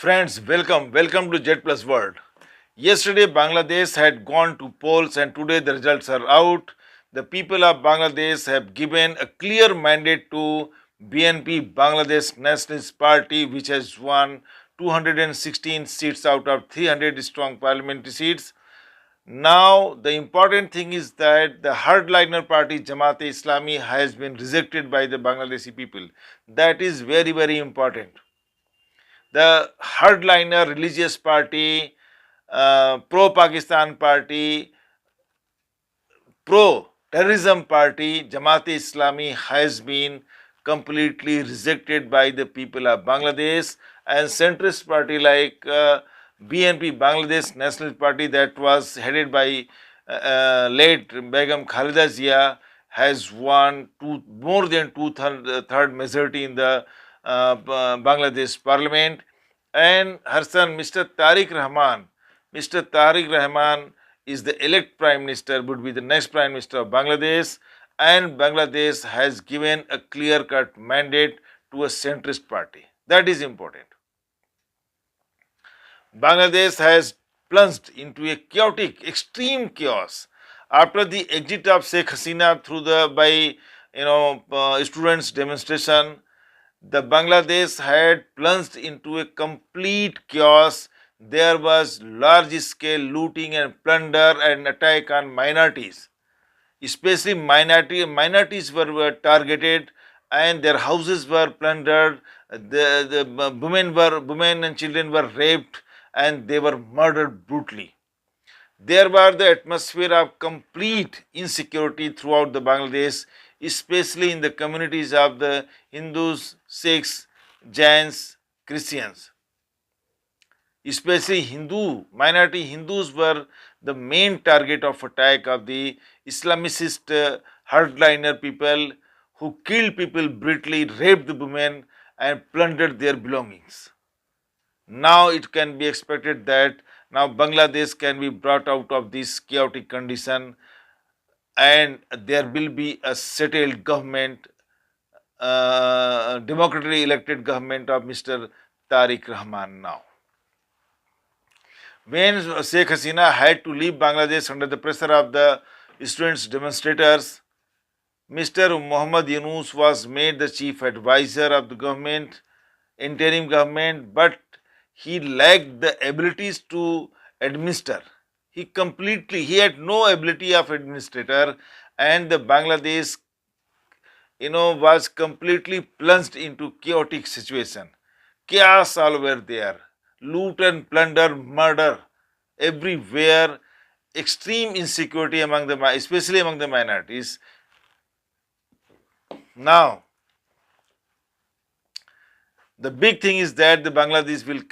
Friends, welcome to Jet Plus World. Yesterday, Bangladesh had gone to polls, and today the results are out. The people of Bangladesh have given a clear mandate to BNP, Bangladesh Nationalist Party, which has won 216 seats out of 300 strong parliamentary seats. Now, the important thing is that the hardliner party Jamat Islami has been rejected by the Bangladeshi people. That is very important. The hardliner religious party, pro-Pakistan party, pro-terrorism party, Jamaat-e-Islami has been completely rejected by the people of Bangladesh, and centrist party like BNP, Bangladesh National Party, that was headed by late Begum Khalida Zia, has won more than two-third majority in the Bangladesh parliament, and her son Mr. Tarique Rahman is the elect prime minister, would be the next prime minister of Bangladesh, and Bangladesh has given a clear-cut mandate to a centrist party. That is important. Bangladesh has plunged into a chaotic, extreme chaos after the exit of Sheikh Hasina through the students' demonstration. The Bangladesh had plunged into a complete chaos. There was large scale looting and plunder and attack on minorities. Especially minorities were targeted, and their houses were plundered. The women and children were raped, and they were murdered brutally. There was the atmosphere of complete insecurity throughout the Bangladesh, especially in the communities of the Hindus, Sikhs, Jains, Christians. Especially minority Hindus were the main target of attack of the Islamicist hardliner people who killed people brutally, raped the women, and plundered their belongings. Now it can be expected that now Bangladesh can be brought out of this chaotic condition, and there will be a settled government, democratically elected government of Mr. Tarique Rahman now. When Sheikh Hasina had to leave Bangladesh under the pressure of the students' demonstrators, Mr. Muhammad Yunus was made the chief advisor of the government, interim government, but he lacked the abilities to administer. He had no ability of administrator, and the Bangladesh, was completely plunged into chaotic situation. Chaos all over there, loot and plunder, murder everywhere, extreme insecurity especially among the minorities. Now, the big thing is that the Bangladesh will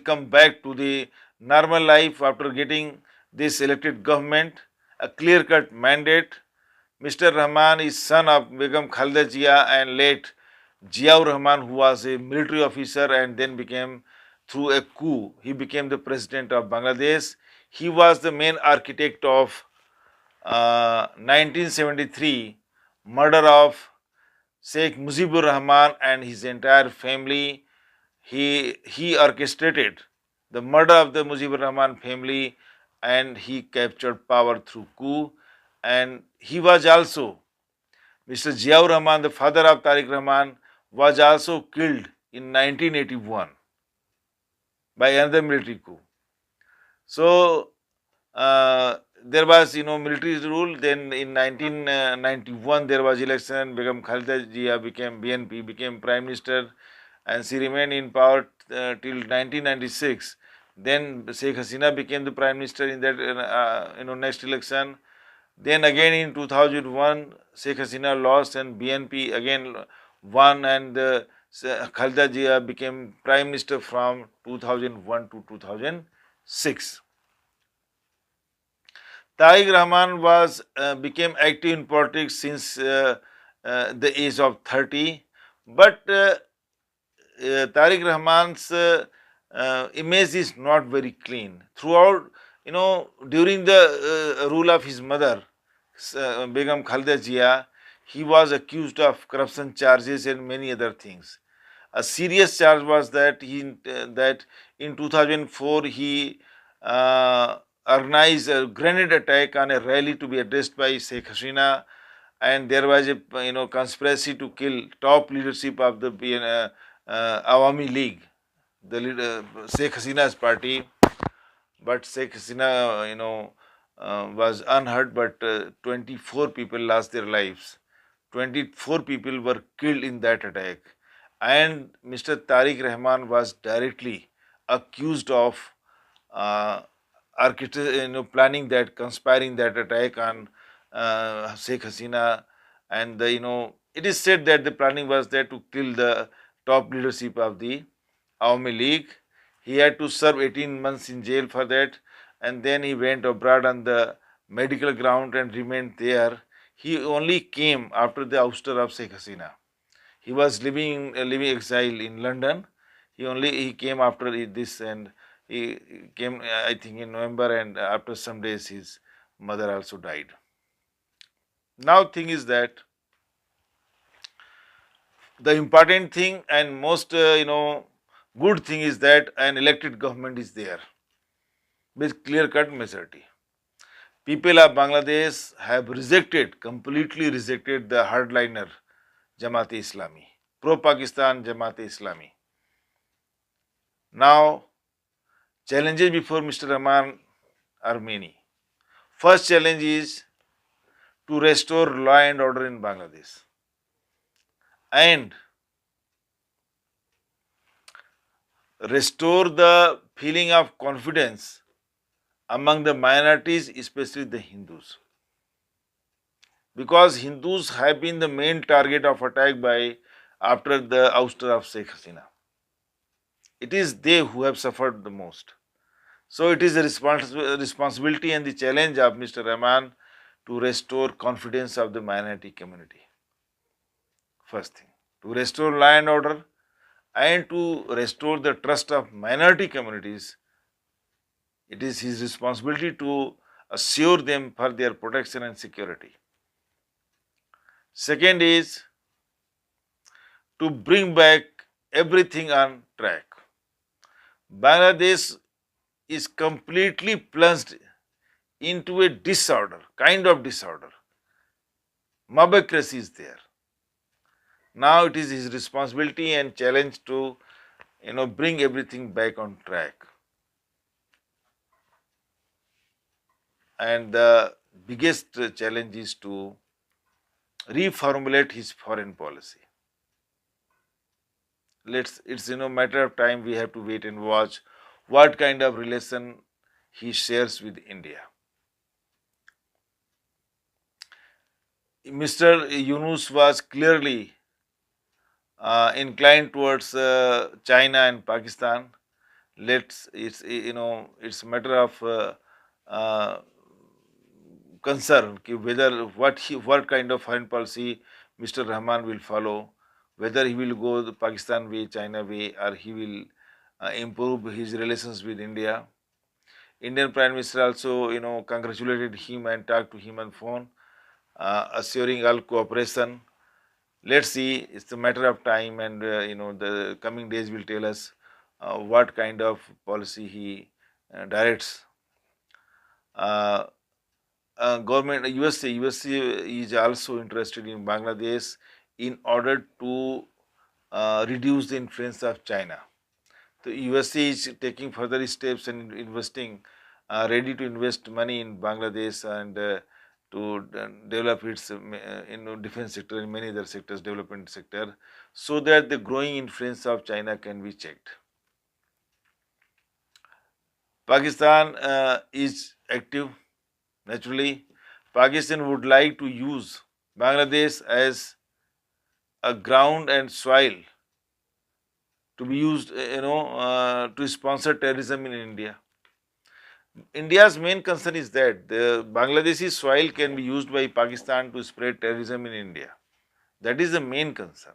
come back to the normal life after getting this elected government, a clear-cut mandate. Mr. Rahman is son of Begum Khalida Zia and late Ziaur Rahman, who was a military officer and then became, through a coup, he became the president of Bangladesh. He was the main architect of 1973 murder of Sheikh Mujibur Rahman and his entire family. He orchestrated the murder of the Mujibur Rahman family, and he captured power through coup. And he was also, Mr. Ziaur Rahman, the father of Tarique Rahman, was also killed in 1981 by another military coup. So there was military rule. Then in 1991 there was election. Begum Khalida Zia became BNP, became prime minister, and she remained in power till 1996. Then Sheikh Hasina became the prime minister in that next election. Then again in 2001 Sheikh Hasina lost and BNP again won, and Khalida Zia became prime minister from 2001 to 2006. Tarique Rahman became active in politics since the age of 30, but Tarique Rahman's image is not very clean. Throughout, during the rule of his mother, Begum Khalida Zia, he was accused of corruption charges and many other things. A serious charge was that in 2004 he uh, organized a grenade attack on a rally to be addressed by Sheikh Hasina, and there was a conspiracy to kill top leadership of the Awami League, the leader, Sheikh Hasina's party. But Sheikh Hasina, was unhurt, but 24 people lost their lives. 24 people were killed in that attack, and Mr. Tarique Rahman was directly accused of uh, planning that, conspiring that attack on Sheikh Hasina, and it is said that the planning was there to kill the top leadership of the Awami League. He had to serve 18 months in jail for that, and then he went abroad on the medical ground and remained there. He only came after the ouster of Sheikh Hasina. He was living exile in London. He came after this, and he came, I think, in November, and after some days his mother also died. Now thing is that the important thing and most good thing is that an elected government is there with clear cut majority. People of Bangladesh have completely rejected the hardliner Jamat Islami, pro-Pakistan Jamat Islami. Now, challenges before Mr. Rahman are many. First challenge is to restore law and order in Bangladesh and restore the feeling of confidence among the minorities, especially the Hindus. Because Hindus have been the main target of attack by after the ouster of Sheikh Hasina. It is they who have suffered the most. So it is a responsibility and the challenge of Mr. Rahman to restore confidence of the minority community. First thing, to restore law and order and to restore the trust of minority communities. It is his responsibility to assure them for their protection and security. Second is to bring back everything on track. Bangladesh is completely plunged into a disorder, kind of disorder. Mobocracy is there. Now it is his responsibility and challenge to bring everything back on track. And the biggest challenge is to reformulate his foreign policy. It's matter of time. We have to wait and watch what kind of relation he shares with India. Mr. Yunus was clearly inclined towards China and Pakistan. It's a matter of concern whether what kind of foreign policy Mr. Rahman will follow, whether he will go the Pakistan way, China way, or he will improve his relations with India. Indian Prime Minister also congratulated him and talked to him on phone, assuring all cooperation. Let's see, it's a matter of time, and the coming days will tell us what kind of policy he directs. Government USA is also interested in Bangladesh in order to reduce the influence of China. The USA is taking further steps and investing, ready to invest money in Bangladesh and to develop its defense sector and many other sectors, development sector, so that the growing influence of China can be checked. Pakistan is active. Naturally, Pakistan would like to use Bangladesh as a ground and soil to be used, to sponsor terrorism in India. India's main concern is that the Bangladeshi soil can be used by Pakistan to spread terrorism in India. That is the main concern.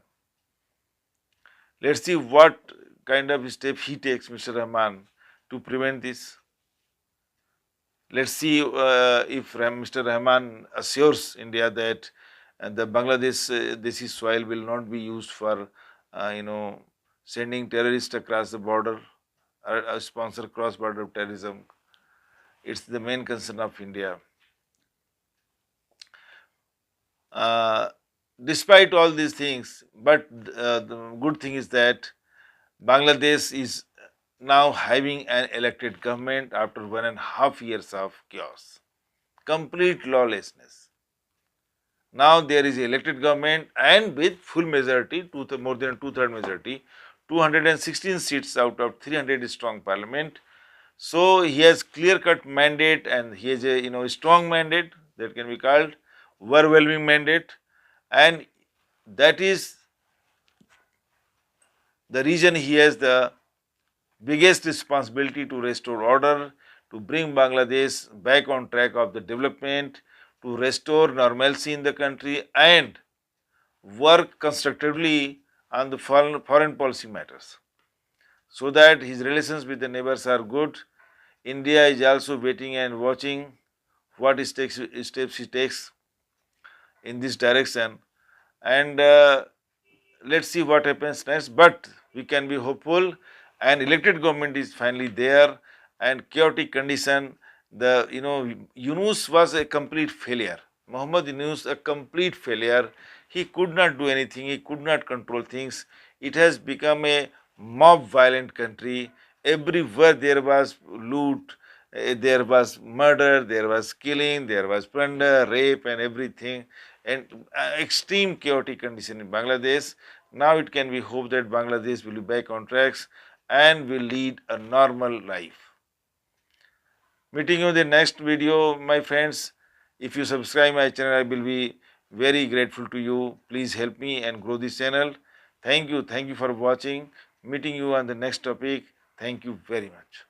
Let's see what kind of step he takes, Mr. Rahman, to prevent this. Let's see if Mr. Rahman assures India that the Bangladesh Desi soil will not be used for sending terrorists across the border, or sponsor cross-border terrorism. It's the main concern of India. Uh, Despite all these things, but the good thing is that Bangladesh is now having an elected government after 1.5 years of chaos, complete lawlessness. Now there is elected government and with full majority, more than two-third majority, 216 seats out of 300 strong parliament. So he has clear-cut mandate and he has a strong mandate that can be called overwhelming mandate, and that is the reason he has the biggest responsibility to restore order, to bring Bangladesh back on track of the development, to restore normalcy in the country and work constructively on the foreign policy matters so that his relations with the neighbors are good. India is also waiting and watching what steps he takes in this direction, and let's see what happens next. But we can be hopeful. An elected government is finally there, and chaotic condition. The Yunus was a complete failure. Muhammad Yunus a complete failure. He could not do anything. He could not control things. It has become a mob violent country. Everywhere there was loot, there was murder, there was killing, there was plunder, rape, and everything, and extreme chaotic condition in Bangladesh. Now it can be hoped that Bangladesh will be back on tracks and will lead a normal life. Meeting you in the next video, my friends. If you subscribe my channel, I will be very grateful to you. Please help me and grow this channel. Thank you for watching. Meeting you on the next topic. Thank you very much.